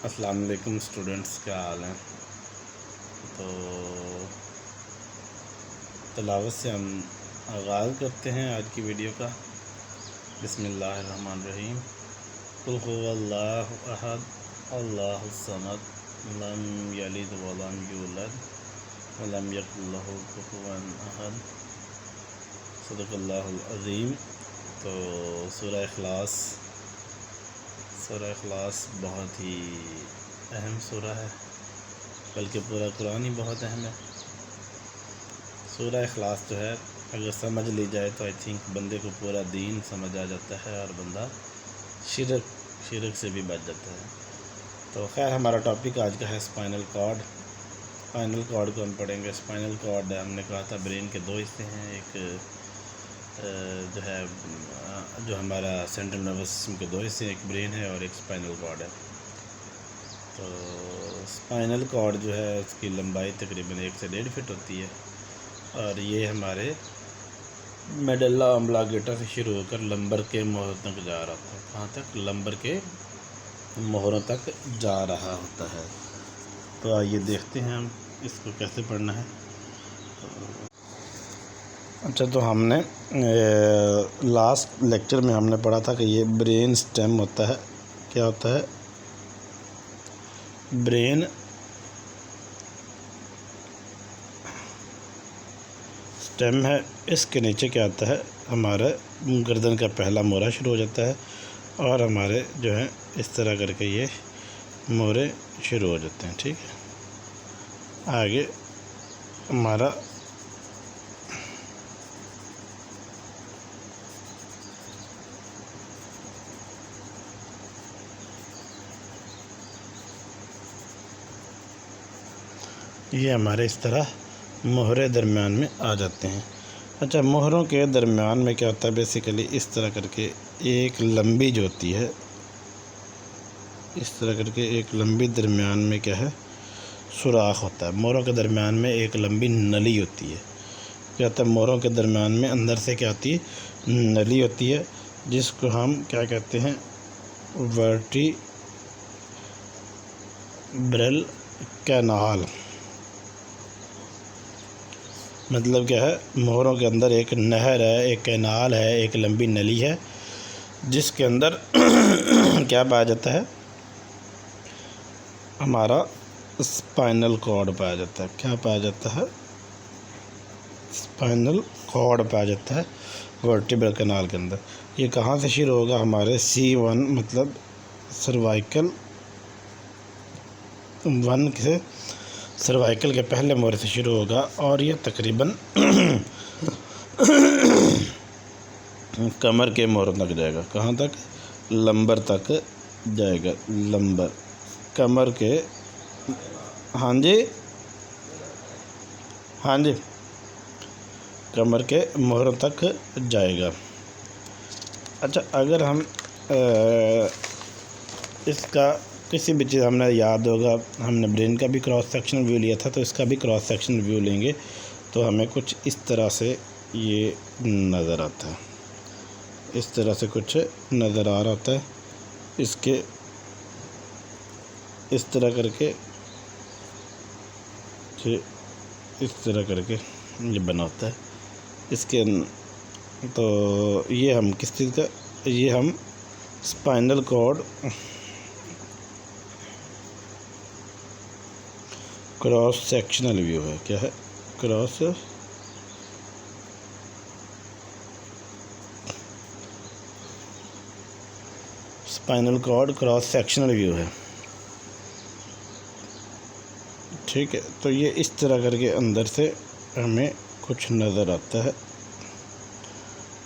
अस्सलाम वालेकुम स्टूडेंट्स, क्या हाल हैं। तो तिलावत से हम आगाज़ करते हैं आज की वीडियो का। बिस्मिल्लाहिर्रहमानिर्रहीम। कुल हुवल्लाहु अहद अल्लाहु समद लम यलिद वलम यूलद वलम यकुल लहू कुफुवन अहद। सदक़ल्लाहुल अज़ीम। तो सूरह इखलास बहुत ही अहम सूरह है, बल्कि पूरा कुरान ही बहुत अहम है। सूरह इखलास जो है अगर समझ ली जाए तो आई थिंक बंदे को पूरा दीन समझ आ जाता है और बंदा शिरक से भी बच जाता है। तो खैर, हमारा टॉपिक आज का है स्पाइनल कॉर्ड। स्पाइनल कॉर्ड को हम पढ़ेंगे। स्पाइनल कॉर्ड हमने कहा था ब्रेन के दो हिस्से हैं। एक जो है जो हमारा सेंट्रल नर्वस सिस्टम के दो हिस्से हैं, एक ब्रेन है और एक स्पाइनल कॉर्ड है। तो स्पाइनल कॉर्ड जो है उसकी लंबाई तकरीबन 1 से 1.5 फीट होती है और ये हमारे मेडुल्ला ऑब्लिंगेटा से शुरू होकर लंबर के मोहरों तक जा रहा होता है। कहाँ तक? लंबर के मोहरों तक जा रहा होता है। तो आइए देखते हैं हम इसको कैसे पढ़ना है। अच्छा, तो हमने लास्ट लेक्चर में हमने पढ़ा था कि ये ब्रेन स्टेम होता है। क्या होता है? ब्रेन स्टेम है। इसके नीचे क्या आता है? हमारा गर्दन का पहला मोहरा शुरू हो जाता है और हमारे जो है इस तरह करके ये मोहरे शुरू हो जाते हैं। ठीक है, आगे हमारा ये हमारे इस तरह मोहरे दरमियान में आ जाते हैं। अच्छा, मोहरों के दरमियान में क्या होता है? बेसिकली इस तरह करके एक लंबी जो होती है, इस तरह करके एक लंबी दरमियान में क्या है? सुराख होता है। मोहरों के दरमियान में एक लंबी नली होती है। क्या होता है? मोहरों के दरमियान में अंदर से क्या होती है? नली होती है, जिसको हम क्या कहते हैं? Vertebral canal. मतलब क्या है? मोहरों के अंदर एक नहर है, एक कैनाल है, एक लंबी नली है, जिसके अंदर क्या पाया जाता है? हमारा स्पाइनल कॉर्ड पाया जाता है। क्या पाया जाता है? स्पाइनल कॉर्ड पाया जाता है वर्टिब्रल कैनाल के अंदर। ये कहाँ से शुरू होगा? हमारे C1 मतलब सर्वाइकल 1 से सर्वाइकल के पहले मोहरे से शुरू होगा और ये तकरीबन कमर के मोहरों तक जाएगा। कहाँ तक? लंबर तक जाएगा। लंबर, कमर के, हाँ जी, हाँ जी, कमर के मोहरों तक जाएगा। अच्छा, अगर हम इसका किसी भी चीज़, हमने याद होगा हमने ब्रेन का भी क्रॉस सेक्शनल व्यू लिया था, तो इसका भी क्रॉस सेक्शनल व्यू लेंगे तो हमें कुछ इस तरह से ये नज़र आता है। इस तरह से कुछ नज़र आ रहा होता है। इसके इस तरह करके इस तरह करके ये बना होता है। इसके तो ये हम किस चीज़ का? ये हम spinal cord cross sectional view है। क्या है? Cross spinal cord cross sectional view है। ठीक है, तो ये इस तरह करके अंदर से हमें कुछ नज़र आता है।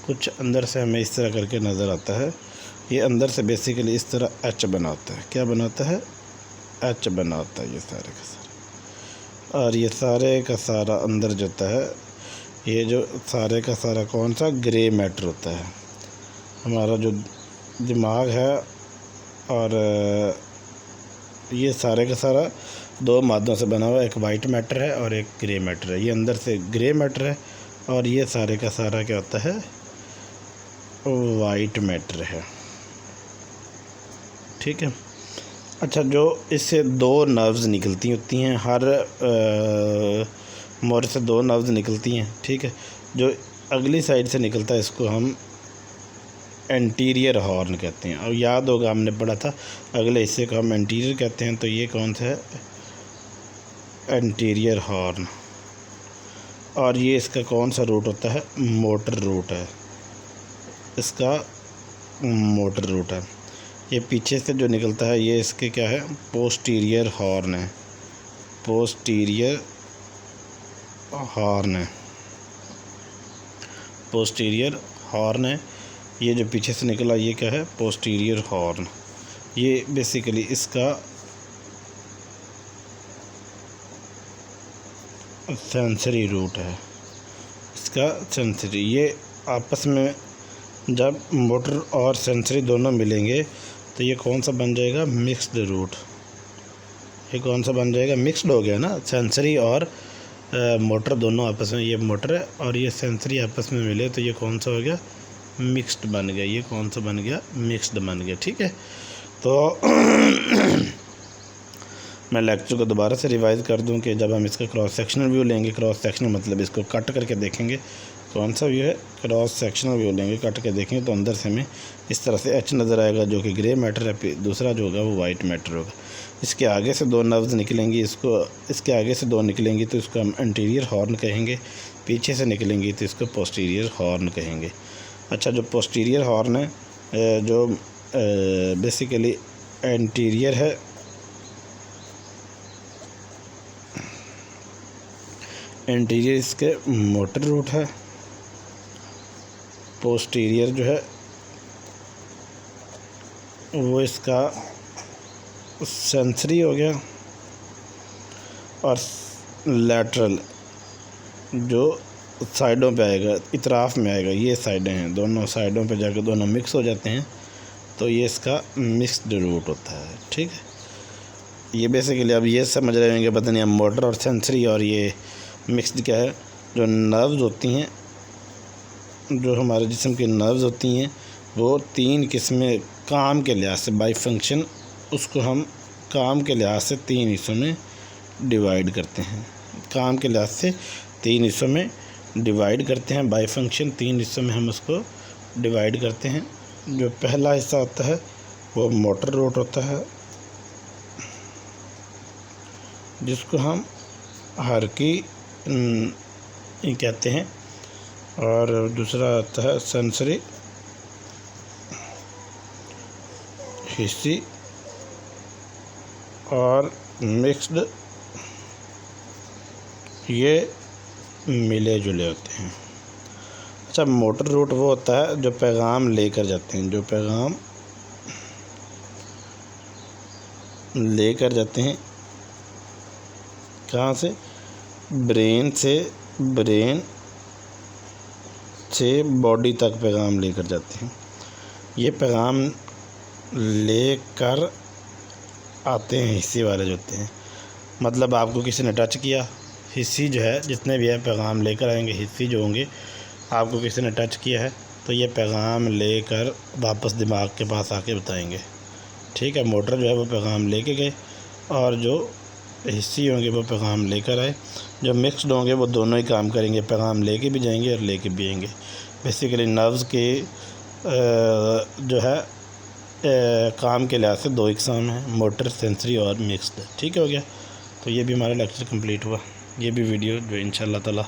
कुछ अंदर से हमें इस तरह करके नज़र आता है। ये अंदर से बेसिकली इस तरह एच बनाता है। क्या बनाता है? एच बनाता है ये सारे का सारा। और ये सारे का सारा अंदर जाता है। ये जो सारे का सारा कौन सा? ग्रे मैटर होता है। हमारा जो दिमाग है और ये सारे का सारा दो मादों से बना हुआ है। एक वाइट मैटर है और एक ग्रे मैटर है। ये अंदर से ग्रे मैटर है और ये सारे का सारा क्या होता है? वाइट मैटर है। ठीक है, अच्छा, जो इससे दो नर्व्स निकलती होती हैं, हर मोर से दो नर्व्स निकलती हैं, ठीक है। जो अगली साइड से निकलता है इसको हम एंटीरियर हॉर्न कहते हैं। और याद होगा हमने पढ़ा था अगले हिस्से को हम एंटीरियर कहते हैं। तो ये कौन सा है? Anterior horn. और ये इसका कौन सा रूट होता है? मोटर रूट है इसका, मोटर रूट है। ये पीछे से जो निकलता है ये इसके क्या है? पोस्टीरियर हॉर्न है, पोस्टीरियर हॉर्न है, पोस्टीरियर हॉर्न है। ये जो पीछे से निकला ये क्या है? Posterior horn. ये बेसिकली इसका सेंसरी रूट है, इसका सेंसरी। ये आपस में जब मोटर और सेंसरी दोनों मिलेंगे तो ये कौन सा बन जाएगा? Mixed root. ये कौन सा बन जाएगा? मिक्स्ड हो गया ना, सेंसरी और मोटर दोनों आपस में, ये मोटर है और ये सेंसरी आपस में मिले तो ये कौन सा हो गया? मिक्स्ड बन गया। ये कौन सा बन गया? मिक्स्ड बन गया, ठीक है। तो मैं लेक्चर को दोबारा से रिवाइज़ कर दूं कि जब हम इसका क्रॉस सेक्शनल व्यू लेंगे, क्रॉस सेक्शनल मतलब इसको कट करके देखेंगे, कौन सा व्यू है? क्रॉस सेक्शनल व्यू लेंगे, कट के देखेंगे तो अंदर से हमें इस तरह से एच नज़र आएगा जो कि ग्रे मैटर है, दूसरा जो होगा वो वाइट मैटर होगा। इसके आगे से दो नर्व्स निकलेंगी, इसके आगे से दो निकलेंगी तो इसको हम एंटीरियर हॉर्न कहेंगे, पीछे से निकलेंगी तो इसको पोस्टीरियर हॉर्न कहेंगे। अच्छा, जो पोस्टीरियर हॉर्न है, जो बेसिकली एंटीरियर है, एंटीरियर इसके मोटर रूट है, पोस्टीरियर जो है वो इसका सेंसरी हो गया, और लैटरल जो साइडों पे आएगा, इतराफ़ में आएगा, ये साइडें हैं, दोनों साइडों पे जाकर दोनों मिक्स हो जाते हैं तो ये इसका मिक्स्ड रूट होता है, ठीक है। ये बेसिकली अब ये समझ रहे होंगे पता नहीं, अब मोटर और सेंसरी और ये मिक्स्ड क्या है? जो नर्व्स होती हैं, जो हमारे जिस्म की नर्व्स होती हैं वो तीन किस्में काम के लिहाज से, बाई फंक्शन उसको हम काम के लिहाज से तीन हिस्सों में डिवाइड करते हैं। काम के लिहाज से तीन हिस्सों में डिवाइड करते हैं, बाई फंक्शन तीन हिस्सों में हम उसको डिवाइड करते हैं। जो पहला हिस्सा होता है वो मोटर रूट होता है, जिसको हम हरकी कहते हैं, और दूसरा आता है सेंसरी, हिस्सी और मिक्स्ड। ये मिले जुले होते हैं। अच्छा, मोटर रूट वो होता है जो पैगाम लेकर जाते हैं, जो पैगाम लेकर जाते हैं कहाँ से? ब्रेन से बॉडी तक पैगाम लेकर जाते हैं। ये पैगाम लेकर आते हैं हिस्से वाले जो होते हैं, मतलब आपको किसी ने टच किया, हिस्सी जो है जितने भी है पैगाम लेकर आएंगे। हिस्सी जो होंगे, आपको किसी ने टच किया है तो ये पैगाम लेकर वापस दिमाग के पास आके बताएंगे, ठीक है। मोटर जो है वो पैगाम लेके गए और जो हिस्सी होंगे वो पैगाम लेकर आए। जो मिक्स्ड होंगे वो दोनों ही काम करेंगे, पैगाम लेके भी जाएंगे और लेके भी आएंगे। बेसिकली नर्व्स के जो है काम के लिहाज से दो इकसाम हैं, मोटर, सेंसरी और मिक्स्ड, ठीक है, हो गया। तो ये भी हमारा लेक्चर कंप्लीट हुआ। ये भी वीडियो जो इंशाल्लाह ताला